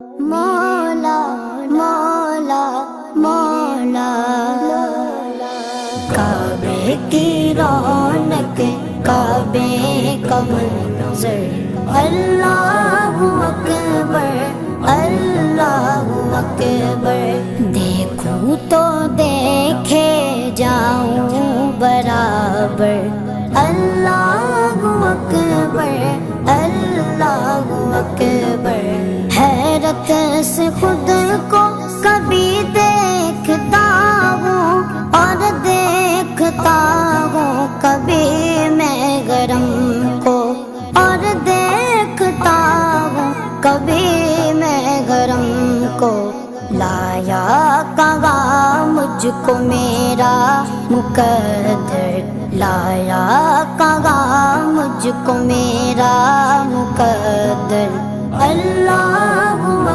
مولا مولا مولا کعبے کی رونق کعبے کا منظر اللہ اکبر اللہ اکبر دیکھوں تو دیکھے جاؤں برابر اللہ اکبر اللہ اکبر حیرت سے خود کو کبھی دیکھتا ہوں اور دیکھتا ہوں کبھی میں گرم کو اور دیکھتا ہوں کبھی میں گرم کو لایا کہاں مجھ کو میرا مقدر لایا کہاں مجھ کو میرا مقدر اللہ